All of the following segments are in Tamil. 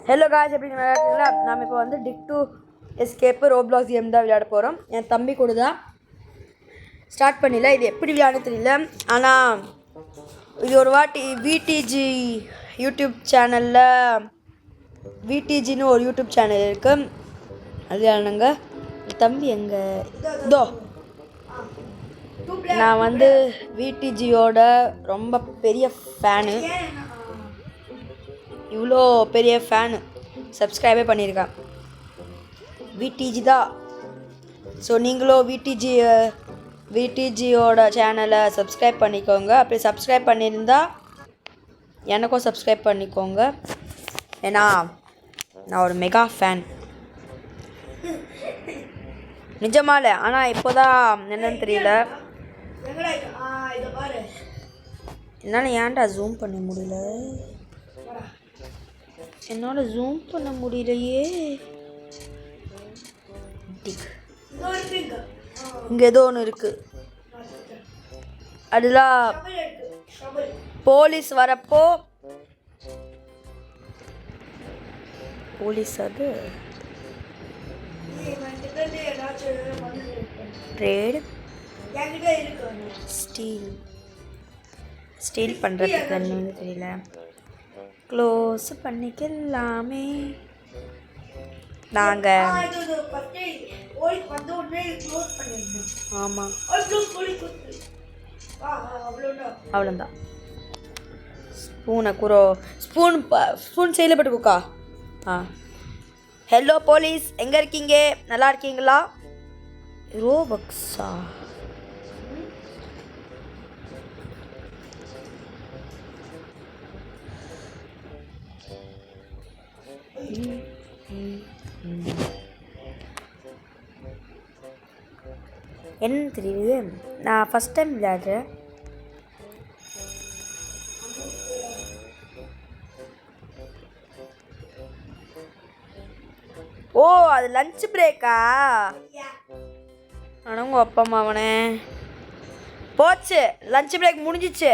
ஹலோ காய்ஸ், எப்படி விளையாடுறீங்களா? நாம் இப்போ வந்து dig to escape Roblox game தான் விளையாட போகிறோம். என் தம்பி கூட தான் ஸ்டார்ட் பண்ணிடல. இது எப்படி விளையாடுன்னு தெரியல, ஆனால் இது ஒரு வாட்டி விடிஜி யூடியூப் சேனலில் விடிஜின்னு ஒரு யூடியூப் சேனல் இருக்குது. அது விளையாடுங்க. தம்பி எங்கே இதோ நான் வந்து விடிஜியோட ரொம்ப பெரிய ஃபேனு. இவ்வளோ பெரிய ஃபேனு, சப்ஸ்கிரைபே பண்ணியிருக்கேன். விடிஜி தான். ஸோ நீங்களும் விடிஜியோட சேனலை சப்ஸ்கிரைப் பண்ணிக்கோங்க. அப்படி சப்ஸ்கிரைப் பண்ணியிருந்தா எனக்கும் சப்ஸ்கிரைப் பண்ணிக்கோங்க. ஏன்னா நான் ஒரு மெகா ஃபேன், நிஜமால. ஆனால் இப்போ தான் என்னன்னு தெரியல, என்னால் ஏன்டா ஜூம் பண்ண முடியல, என்னால் ஜூம் பண்ண முடியலையே. இங்கே ஏதோ ஒன்று இருக்குது. அதெல்லாம் போலீஸ் வரப்போ போலீஸ் அது ட்ரேட் ஸ்டீல் பண்ணுறதுக்கு என்னன்னு தெரியல. க்ளோஸ் பண்ணிக்கலாமே நாங்கள். ஆமாம், அவ்வளோதான். ஸ்பூன் செயல பட்டுக்கா. ஹலோ போலீஸ், எங்கே இருக்கீங்க? நல்லா இருக்கீங்களா? ரோபக்ஸா? என்ன தெரியுது, நான் ஃபஸ்ட் டைம் விளையாடுறேன். ஓ, அது லஞ்ச் பிரேக்கா? ஆனவங்க அப்பா அம்மாவனே போச்சு, லஞ்ச் பிரேக் முடிஞ்சிச்சு.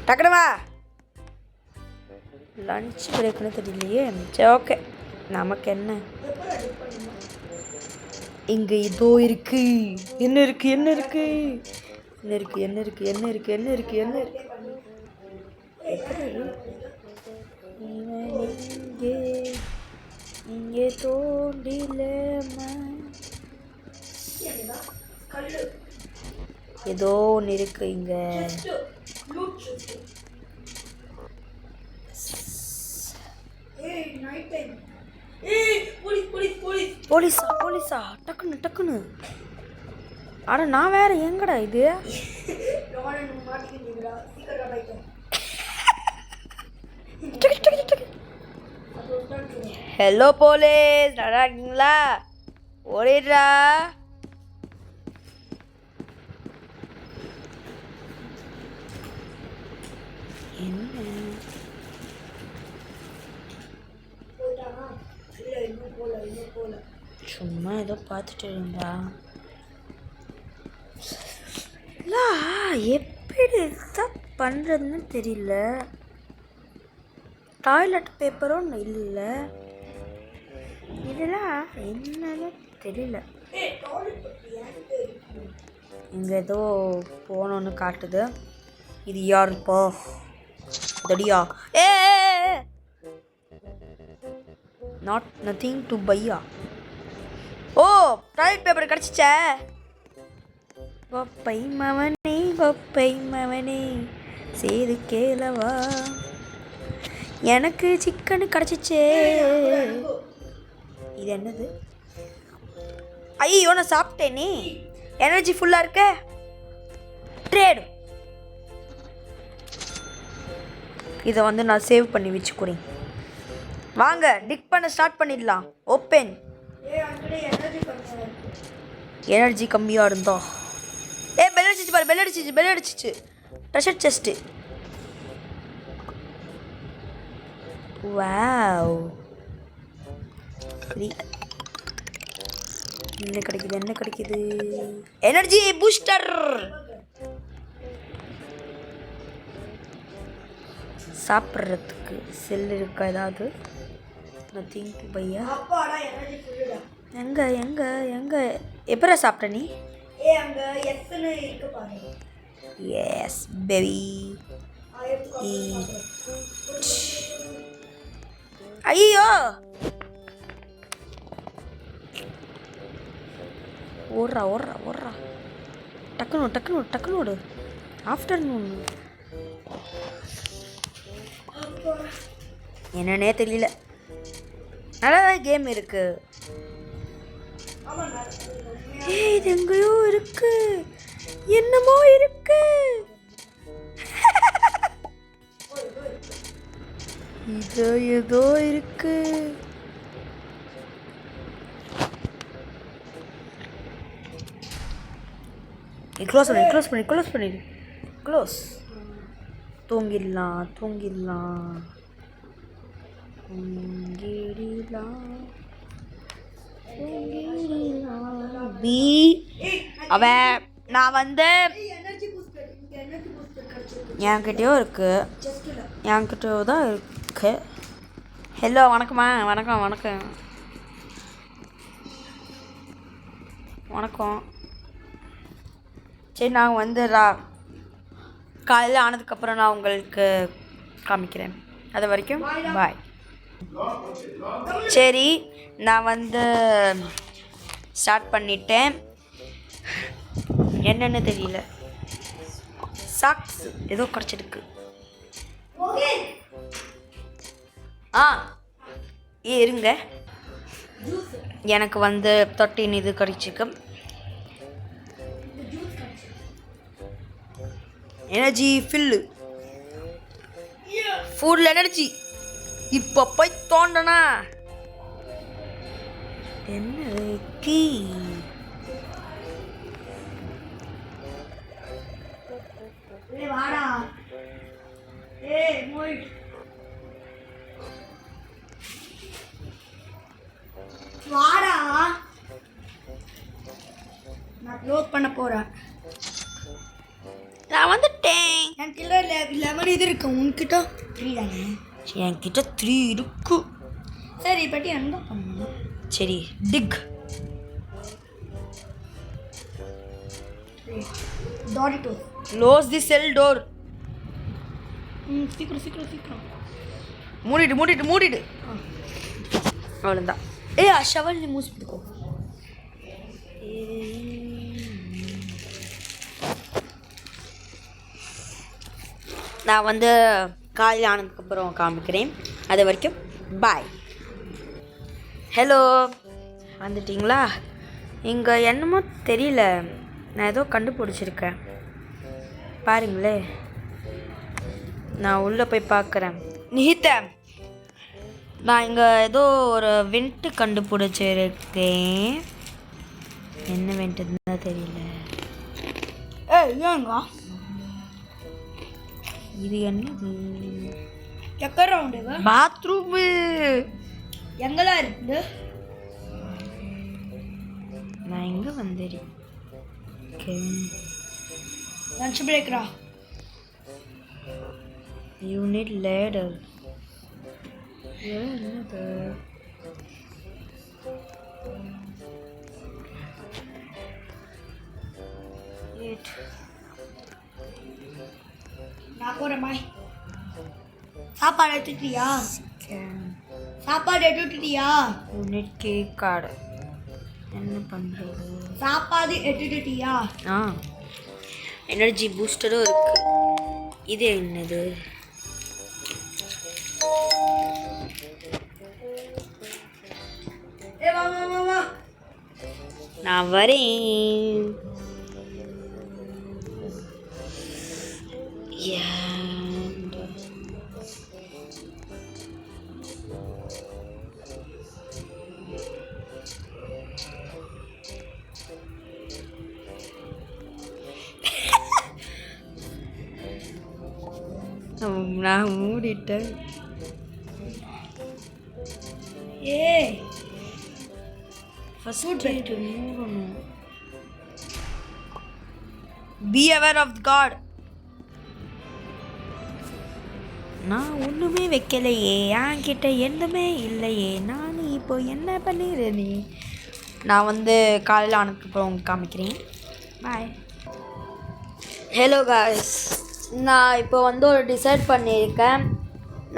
டக்குனுவா லஞ்ச் பிரேக்னு தெரியலையே. சரி, ஓகே, நமக்கு என்ன. இங்கே இதோ இருக்கு. என்ன இருக்கு, என்ன இருக்கு, என்ன இருக்கு, என்ன இருக்கு, என்ன இருக்கு, என்ன இருக்கு, என்ன இருக்கு? இங்கே தோண்டில ஏதோ ஒன்று இருக்கு இங்கே. போலீஸா? டக்குன்னு. அட நான் வேற, எங்கடா இது? ஹலோ போலீஸ், நல்லா இருக்கீங்களா? ஓடிடுறா. என்ன சும்மா ஏதோ பார்த்துட்டு இருந்தா எப்படி தான் பண்ணுறதுன்னு தெரியல. டாய்லெட் பேப்பரும் இல்லை, இதெல்லாம் என்னன்னு தெரியல. இங்கே ஏதோ போனோன்னு காட்டுது. இது யாருப்பா? தடியா? நாட் நத்திங் டு பையா. ஓ, டாய்லெட் பேப்பர் கிடச்சிச்சே. பப்பை மவனே சேது கேளவா, எனக்கு சிக்கனு கிடச்சிச்சே. இது என்னது? ஐயோ, நான் சாப்பிட்டேனே. எனர்ஜி ஃபுல்லாக இருக்க. ட்ரேடு. இதை வந்து நான் சேவ் பண்ணி வச்சுக்கிறேன். வாங்க டிக் பண்ண ஸ்டார்ட் பண்ணிடலாம். ஓப்பன். எனர்ஜி கம்மியாக இருந்தா பெல் அடிச்சிச்சு பாரு, பெல் அடிச்சிச்சு. Treasure chest. வாவ், என்ன கிடைக்குது? Energy booster. சாப்பிட்றதுக்கு செல் இருக்கா ஏதாவது? நத்திங் பையா. எங்கே எங்கே எங்கே எப்போ சாப்பிட்ட நீ? Yes baby. ஐயோ ஓடுறா ஓடுறா ஓடுறா. டக்குனு டக்குனு டக்குனு ஓடு. ஆஃப்டர்நூன் என்னன்னே தெரியல. நல்லதான் கேம் இருக்கு. இது எங்கேயோ இருக்கு, என்னமோ இருக்கு. இது ஏதோ இருக்கு. க்ளோஸ் பண்ணி க்ளோஸ் பண்ணி க்ளோஸ் பண்ணிடு. க்ளோஸ். தூங்கிடலாம் தூங்கிடலாம் தூங்கிடலாம் தூங்கிடலாம். பி அவன் நான் வந்து என்கிட்டயோ இருக்கு, என்கிட்டயோ தான் இருக்கு. ஹலோ வணக்கம்மா. வணக்கம் வணக்கம் வணக்கம். சரி நான் வந்து காலையில் ஆனதுக்கப்புறம் நான் உங்களுக்கு காமிக்கிறேன். அது வரைக்கும் பாய். சரி நான் வந்து ஸ்டார்ட் பண்ணிட்டேன். என்னன்னு தெரியல. சாக்ஸ் ஏதோ கிடச்சிருக்கு. இருங்க, எனக்கு வந்து 13 இது கிடச்சிருக்கு. Energy fill, full energy. இப்போ போய் தோண்டனா என்ன கீ? வாடா வாடா, நான் க்ளோஸ் பண்ண போறேன். நான் வந்துட்டேன். என்கிட்ட 11 இது இருக்கு. உன்கிட்ட 3 தானே? என்கிட்ட 3 இருக்கு. சரி பட்டி என்ன பண்ணணும்? சரி dig Dorito. Close the cell door. சீக்கிரம் சீக்கிரம் சீக்கிரம் மூடிடு மூடிடு மூடிடு. அவ்வளோதான். ஷவல் நீ மூசி பிடிக்கோ. நான் வந்து காலையில் ஆனதுக்கப்புறம் காமிக்கிறேன். அது வரைக்கும் பாய். ஹலோ வந்துட்டிங்களா? இங்கே என்னமோ தெரியல, நான் ஏதோ கண்டுபிடிச்சிருக்கேன் பாருங்களே. நான் உள்ளே போய் பார்க்குறேன். நிஹித, நான் இங்கே ஏதோ ஒரு வெண்ட்டு கண்டுபிடிச்சிருக்கேன். என்ன வெண்ட்டுன்னு தான் தெரியல. ஏங்க இது என்னது? பாத்ரூமு எங்கெல்லாம் இருக்கு? நான் எங்கே வந்திருக்கேன்? லஞ்ச் பிரேக்ரா. Unit ladder. என்னது? நான் போகிறேன் பாய். சாப்பாடு எடுத்துட்டியா? சாப்பாடு எடுத்துட்டியா? Unit cake card. என்ன பண்ணுறது? சாப்பாடு எடுத்துட்டியா? எனர்ஜி பூஸ்டரும் இருக்கு. இது என்னது? நான் வரேன். நான் மூடிட்டேன். Be aware of God. நான் ஒன்றுமே வைக்கலையே, என்கிட்ட எதுவுமே இல்லையே, நான் இப்போ என்ன பண்ணிடுறேன் நீ. நான் வந்து காலையில் ஆனதுக்கப்புறம் உங்களுக்கு காமிக்கிறேன். பாய். ஹலோ காய்ஸ், நான் இப்போ வந்து ஒரு டிசைட் பண்ணியிருக்கேன்.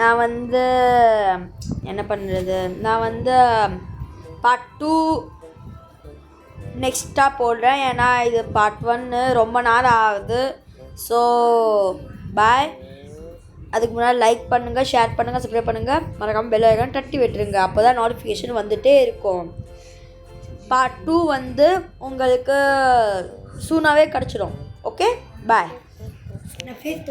நான் வந்து என்ன பண்ணுறது, நான் வந்து பார்ட் 2 நெக்ஸ்ட்டாக போடுறேன். ஏன்னா இது பார்ட் 1 ரொம்ப நாள் ஆகுது. So bye. அதுக்கு முன்னாடி லைக் பண்ணுங்கள், ஷேர் பண்ணுங்கள், சப்ஸ்கிரைப் பண்ணுங்கள், மறக்காமல் பெல் ஐகான் தட்டி விட்டுருங்க. அப்போ தான் நோட்டிஃபிகேஷன் வந்துகிட்டே இருக்கும். பார்ட் 2 வந்து உங்களுக்கு சூனாகவே கிடச்சிடும். Okay bye. நான் ஃபேஸ்